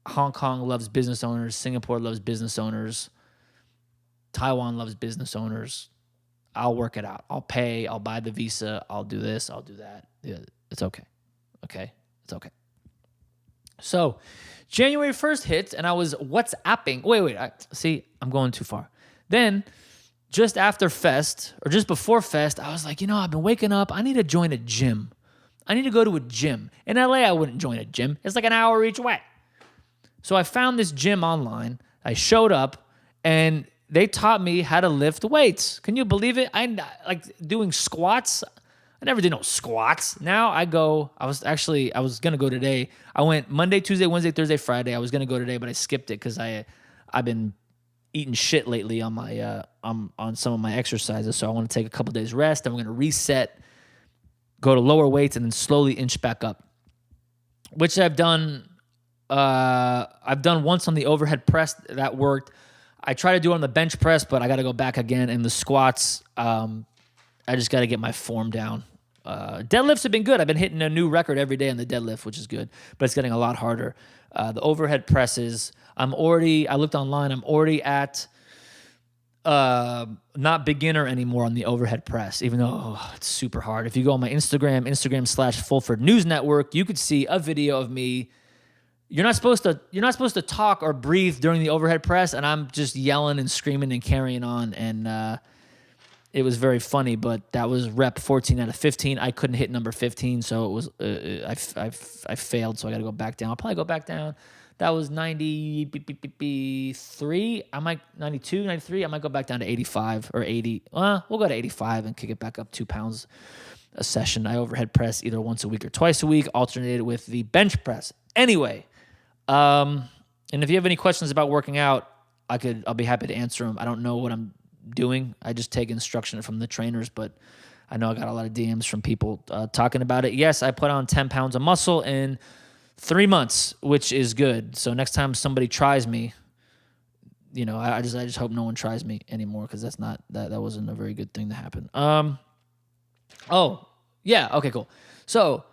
Hong Kong loves business owners. Singapore loves business owners. Taiwan loves business owners. I'll work it out. I'll pay. I'll buy the visa. I'll do this. I'll do that. Yeah, it's okay. Okay? It's okay. So January 1st hits, and I was WhatsApping. Wait. See, I'm going too far. Then just after Fest, or just before Fest, I was like, I've been waking up. I need to join a gym. I need to go to a gym. In LA, I wouldn't join a gym. It's like an hour each way. So I found this gym online. I showed up, and they taught me how to lift weights. Can you believe it? I like doing squats. I never did no squats. Now I was going to go today. I went Monday, Tuesday, Wednesday, Thursday, Friday. I was going to go today, but I skipped it because I've been eating shit lately on my on some of my exercises. So I want to take a couple days rest. I'm going to reset, go to lower weights, and then slowly inch back up, which I've done. I've done once on the overhead press. That worked. I try to do it on the bench press, but I got to go back again. And the squats, I just got to get my form down. Deadlifts have been good. I've been hitting a new record every day on the deadlift, which is good, but it's getting a lot harder. The overhead presses, I looked online, I'm already at not beginner anymore on the overhead press, even though it's super hard. If you go on my Instagram/Fulford News Network, you could see a video of me. You're not supposed to talk or breathe during the overhead press, and I'm just yelling and screaming and carrying on, and it was very funny. But that was rep 14 out of 15. I couldn't hit number 15, so it was I failed. So I got to go back down. I'll probably go back down. That was 93. I might 92, 93. I might go back down to 85 or 80. We'll go to 85 and kick it back up 2 pounds a session. I overhead press either once a week or twice a week, alternated with the bench press. Anyway. And if you have any questions about working out, I'll be happy to answer them. I don't know what I'm doing. I just take instruction from the trainers, but I know I got a lot of DMs from people talking about it. Yes, I put on 10 pounds of muscle in 3 months, which is good. So next time somebody tries me, I just hope no one tries me anymore, because that wasn't a very good thing to happen. Oh, yeah, okay, cool. So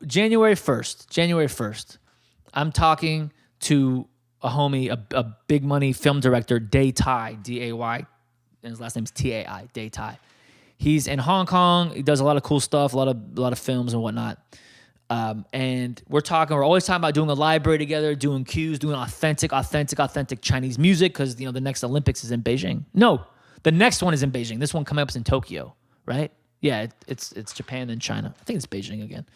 January 1st, I'm talking to a homie, a big money film director, Day Tai, D-A-Y, and his last name's T-A-I, Day Tai. He's in Hong Kong. He does a lot of cool stuff, a lot of films and whatnot. And we're always talking about doing a library together, doing cues, doing authentic Chinese music, because the next Olympics is in Beijing. No, the next one is in Beijing. This one coming up is in Tokyo, right? Yeah, it's Japan and China. I think it's Beijing again.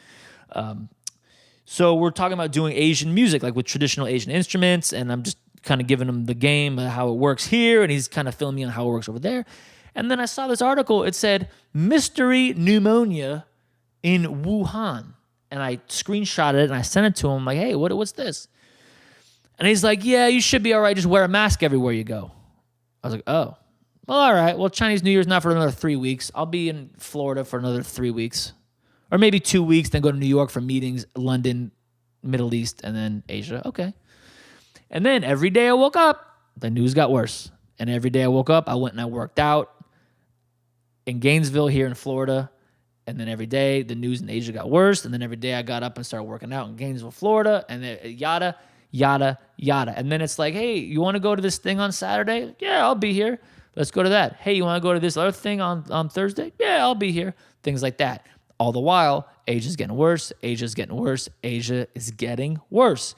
So we're talking about doing Asian music, like with traditional Asian instruments, and I'm just kind of giving him the game of how it works here, and he's kind of filling me on how it works over there. And then I saw this article. It said, mystery pneumonia in Wuhan. And I screenshotted it, and I sent it to him. I'm like, hey, what's this? And he's like, yeah, you should be all right. Just wear a mask everywhere you go. I was like, oh. Well, all right. Well, Chinese New Year's not for another 3 weeks. I'll be in Florida for another 3 weeks. Or maybe 2 weeks, then go to New York for meetings, London, Middle East, and then Asia. Okay. And then every day I woke up, the news got worse. And every day I woke up, I went and I worked out in Gainesville here in Florida. And then every day the news in Asia got worse. And then every day I got up and started working out in Gainesville, Florida. And then yada, yada, yada. And then it's like, hey, you want to go to this thing on Saturday? Yeah, I'll be here. Let's go to that. Hey, you want to go to this other thing on Thursday? Yeah, I'll be here. Things like that. All the while, Asia's getting worse. Asia's getting worse. Asia is getting worse.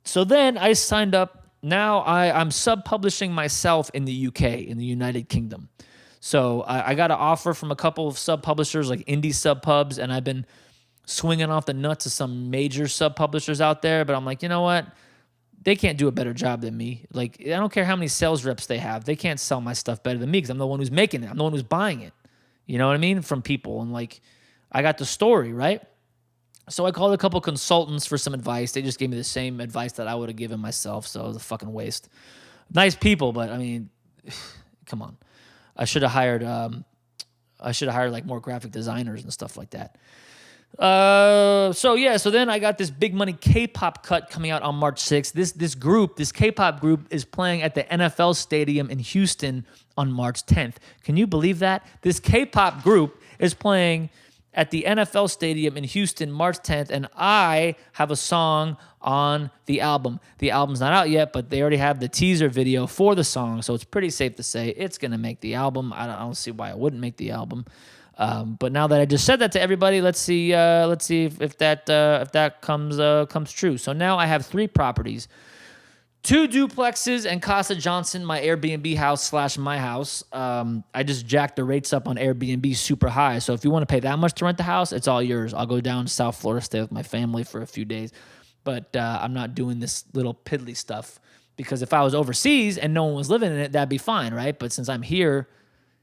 So then I signed up. Now I'm sub-publishing myself in the UK, in the United Kingdom. So I got an offer from a couple of sub-publishers, like indie sub-pubs, and I've been swinging off the nuts of some major sub-publishers out there. But I'm like, you know what? They can't do a better job than me. Like, I don't care how many sales reps they have. They can't sell my stuff better than me, because I'm the one who's making it. I'm the one who's buying it. You know what I mean? From people. And like, I got the story, right? So I called a couple consultants for some advice. They just gave me the same advice that I would have given myself, so it was a fucking waste. Nice people, but I mean, come on. I should have hired like more graphic designers and stuff like that. So then I got this big money K-pop cut coming out on March 6th. This K-pop group is playing at the NFL stadium in Houston on March 10th. Can you believe that? This K-pop group is playing at the NFL stadium in Houston March 10th, and I have a song on the album. The album's not out yet, but they already have the teaser video for the song, so it's pretty safe to say it's going to make the album. I don't see why it wouldn't make the album. But now that I just said that to everybody, let's see if that comes true. So now I have 3 properties. 2 duplexes and Casa Johnson, my Airbnb house / my house. I just jacked the rates up on Airbnb super high. So if you want to pay that much to rent the house, it's all yours. I'll go down to South Florida, stay with my family for a few days. But I'm not doing this little piddly stuff because if I was overseas and no one was living in it, that'd be fine, right? But since I'm here,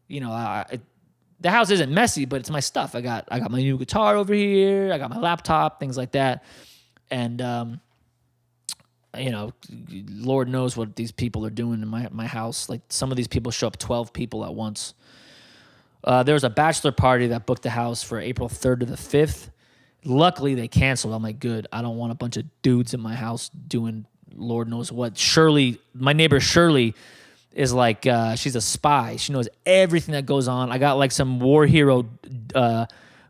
the house isn't messy, but it's my stuff. I got my new guitar over here. I got my laptop, things like that. And Lord knows what these people are doing in my house. Like some of these people show up 12 people at once. There was a bachelor party that booked the house for April 3rd to the 5th. Luckily, they canceled. I'm like, good. I don't want a bunch of dudes in my house doing Lord knows what. Shirley, my neighbor Shirley, is like, she's a spy. She knows everything that goes on. I got like some war hero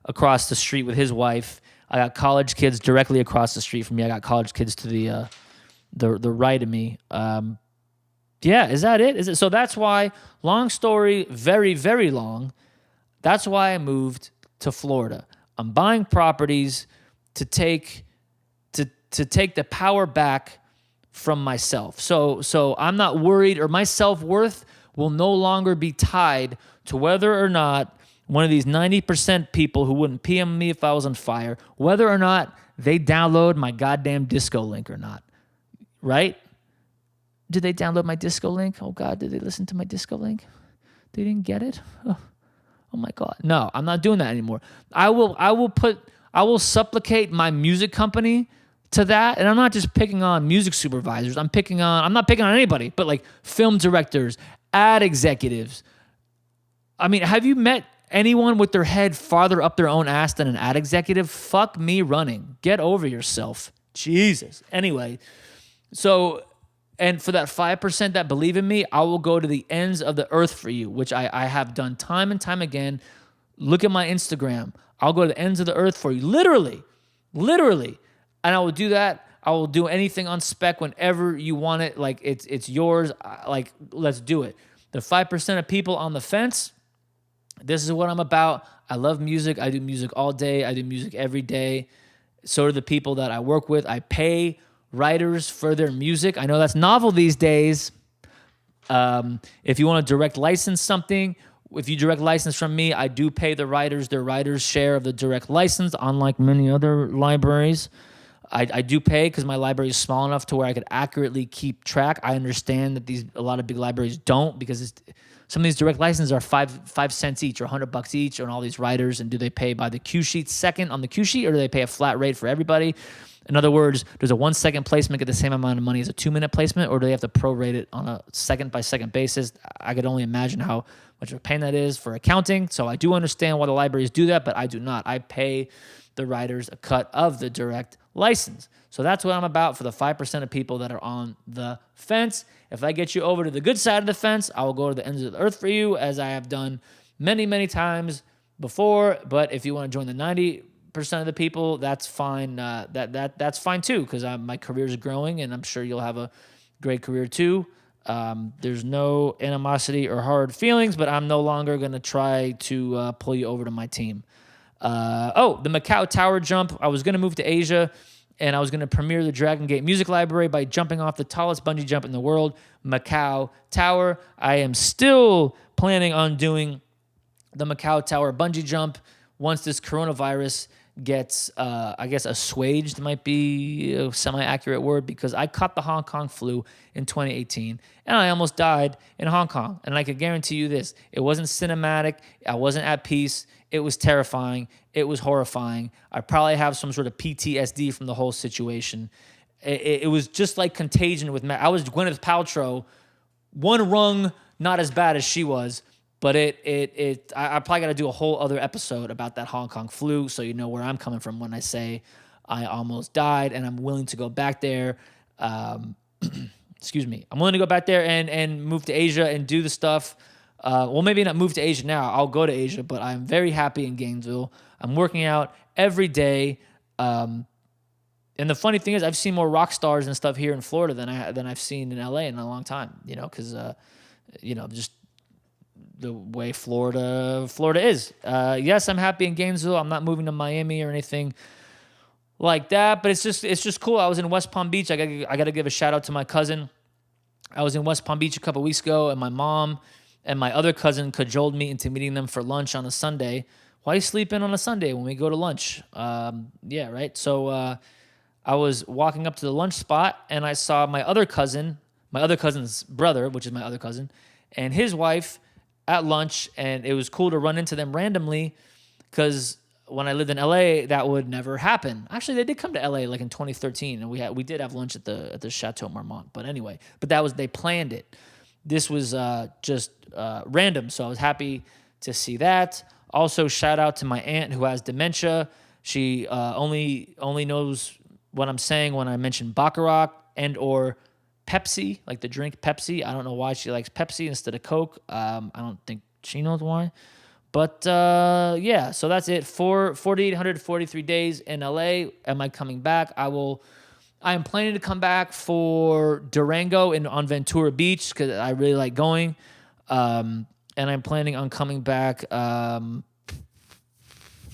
across the street with his wife. I got college kids directly across the street from me. I got college kids to the right of me. Yeah, is that it? Is it? So that's why, long story, very, very long, that's why I moved to Florida. I'm buying properties to take the power back from myself. So I'm not worried, or my self-worth will no longer be tied to whether or not one of these 90% people who wouldn't PM me if I was on fire, whether or not they download my goddamn disco link or not. Right? Did they download my disco link? Oh God, did they listen to my disco link? They didn't get it? Oh my God. No, I'm not doing that anymore. I will supplicate my music company to that. And I'm not just picking on music supervisors. I'm not picking on anybody, but like film directors, ad executives. I mean, have you met anyone with their head farther up their own ass than an ad executive? Fuck me running. Get over yourself. Jesus. Anyway, so, and for that 5% that believe in me, I will go to the ends of the earth for you, which I have done time and time again. Look at my Instagram. I'll go to the ends of the earth for you. Literally. And I will do that. I will do anything on spec whenever you want it. Like it's yours. Like, let's do it. The 5% of people on the fence, this is what I'm about. I love music. I do music all day. I do music every day. So do the people that I work with. I pay writers for their music. I know that's novel these days. If you want to direct license something, if you direct license from me, I do pay the writers their writers' share of the direct license, unlike many other libraries. I do pay because my library is small enough to where I could accurately keep track. I understand that a lot of big libraries don't, because some of these direct licenses are 5 cents each or $100 each on all these writers. And do they pay by the cue sheet second on the cue sheet, or do they pay a flat rate for everybody? In other words, does a 1 second placement get the same amount of money as a 2-minute placement, or do they have to prorate it on a second by second basis? I could only imagine how much of a pain that is for accounting. So I do understand why the libraries do that, but I do not. I pay the writers a cut of the direct license. So that's what I'm about for the 5% of people that are on the fence. If I get you over to the good side of the fence, I will go to the ends of the earth for you, as I have done many, many times before. But if you want to join the 90% of the people, that's fine. That's fine too, because my career is growing, and I'm sure you'll have a great career too. There's no animosity or hard feelings, but I'm no longer going to try to pull you over to my team. The Macau Tower jump. I was going to move to Asia, and I was going to premiere the Dragon Gate Music Library by jumping off the tallest bungee jump in the world, Macau Tower. I am still planning on doing the Macau Tower bungee jump once this coronavirus gets, assuaged might be a semi-accurate word, because I caught the Hong Kong flu in 2018, and I almost died in Hong Kong. And I could guarantee you this, it wasn't cinematic. I wasn't at peace. It was terrifying. It was horrifying. I probably have some sort of PTSD from the whole situation. It was just like Contagion with Matt. I was Gwyneth Paltrow, one rung not as bad as she was, but I probably got to do a whole other episode about that Hong Kong flu, so you know where I'm coming from when I say I almost died, and I'm willing to go back there. Excuse me. I'm willing to go back there and move to Asia and do the stuff. Well, maybe not move to Asia now. I'll go to Asia, but I'm very happy in Gainesville. I'm working out every day. And the funny thing is, I've seen more rock stars and stuff here in Florida than I've seen in LA in a long time, because, just the way Florida is. Yes, I'm happy in Gainesville. I'm not moving to Miami or anything like that, but it's just cool. I was in West Palm Beach. I got to give a shout out to my cousin. I was in West Palm Beach a couple weeks ago, and my mom and my other cousin cajoled me into meeting them for lunch on a Sunday. Why you sleep in on a Sunday when we go to lunch? Yeah, right. So I was walking up to the lunch spot, and I saw my other cousin's brother, which is my other cousin, and his wife at lunch, and it was cool to run into them randomly because when I lived in LA, that would never happen. Actually, they did come to LA like in 2013, and we did have lunch at the Chateau Marmont. But anyway, they planned it. This was just random, so I was happy to see that. Also, shout out to my aunt who has dementia. She only knows what I'm saying when I mention Baccarat and or Pepsi, like the drink Pepsi. I don't know why she likes Pepsi instead of Coke. I don't think she knows why. But yeah, so that's it. 4,843 days in LA. Am I coming back? I am planning to come back for Durango on Ventura Beach because I really like going. And I'm planning on coming back for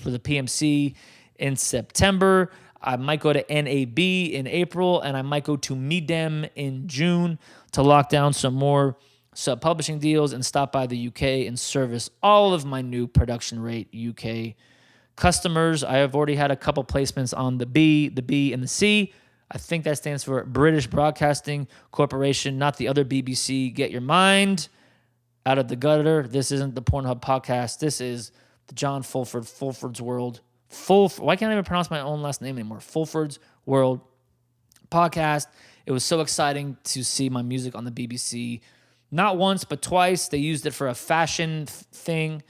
the PMC in September. I might go to NAB in April, and I might go to Midem in June to lock down some more sub-publishing deals and stop by the UK and service all of my new production rate UK customers. I have already had a couple placements on the B, and the C. I think that stands for British Broadcasting Corporation, not the other BBC. Get your mind out of the gutter. This isn't the Pornhub podcast. This is the John Fulford's World. Why can't I even pronounce my own last name anymore? Fulford's World podcast. It was so exciting to see my music on the BBC. Not once, but twice. They used it for a fashion thing,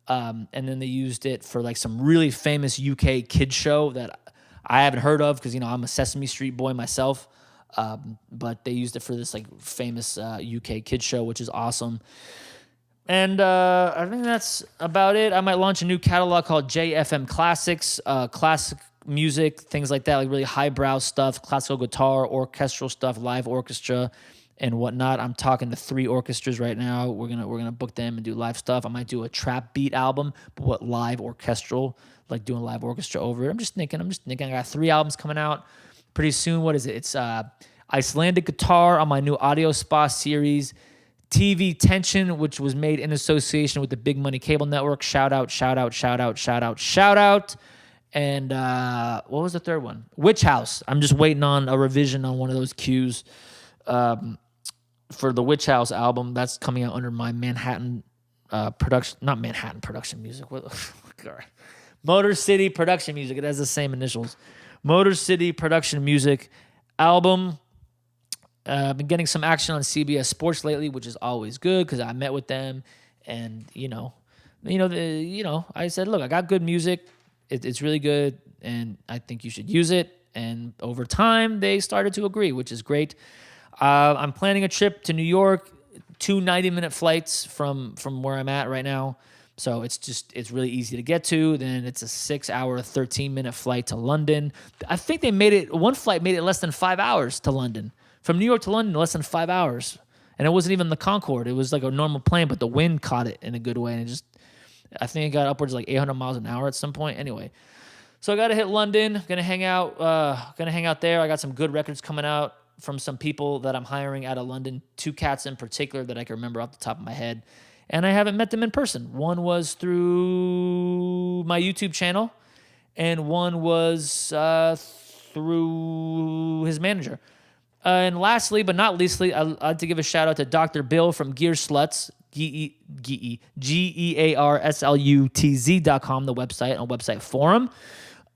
and then they used it for like some really famous UK kids show that I haven't heard of because, I'm a Sesame Street boy myself. But they used it for this like famous UK kids show, which is awesome. And I think that's about it. I might launch a new catalog called JFM Classics, classic music, things like that, like really highbrow stuff, classical guitar, orchestral stuff, live orchestra, and whatnot. I'm talking to 3 orchestras right now. We're gonna book them and do live stuff. I might do a trap beat album, but live orchestral, like doing live orchestra over it. I'm just thinking. I got 3 albums coming out pretty soon. What is it? It's Icelandic guitar on my new Audio Spa series. TV Tension, which was made in association with the Big Money Cable Network. Shout out. And what was the third one? Witch House. I'm just waiting on a revision on one of those cues for the Witch House album. That's coming out under my Manhattan production, not Manhattan Production Music. Motor City Production Music. It has the same initials. Motor City Production Music album. I've been getting some action on CBS Sports lately, which is always good because I met with them, and I said, look, I got good music, it's really good, and I think you should use it. And over time, they started to agree, which is great. I'm planning a trip to New York, 2 90-minute flights from where I'm at right now. So it's really easy to get to. Then it's a 6-hour, 13-minute flight to London. I think one flight made it less than 5 hours to London. From New York to London, less than 5 hours. And it wasn't even the Concorde. It was like a normal plane, but the wind caught it in a good way. And I think it got upwards of like 800 miles an hour at some point. Anyway, so I got to hit London. Gonna hang out there. I got some good records coming out from some people that I'm hiring out of London. 2 cats in particular that I can remember off the top of my head. And I haven't met them in person. One was through my YouTube channel, and one was through his manager. And lastly, but not leastly, I'd like to give a shout out to Dr. Bill from Gear Sluts, GearSlutz.com, the website and website forum.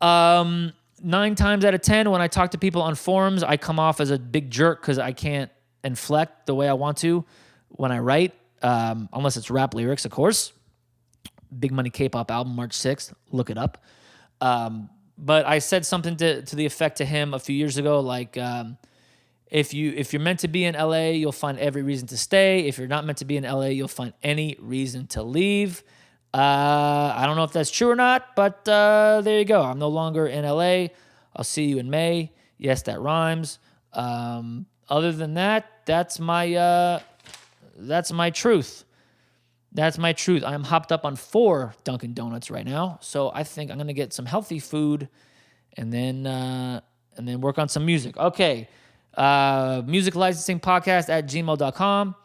9 times out of 10, when I talk to people on forums, I come off as a big jerk because I can't inflect the way I want to when I write, unless it's rap lyrics, of course. Big Money K-pop album, March 6th. Look it up. But I said something to the effect to him a few years ago, like, if you're meant to be in LA, you'll find every reason to stay. If you're not meant to be in LA, you'll find any reason to leave. I don't know if that's true or not, but there you go. I'm no longer in LA. I'll see you in May. Yes, that rhymes. Other than that, that's my truth. That's my truth. I'm hopped up on 4 Dunkin' Donuts right now. So I think I'm going to get some healthy food and then work on some music. Okay. Music licensing podcast at gmail.com.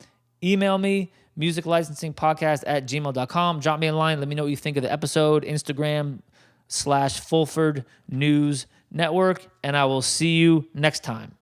Email me, musiclicensingpodcast@gmail.com. Drop me a line. Let me know what you think of the episode. Instagram /Fulford News Network. And I will see you next time.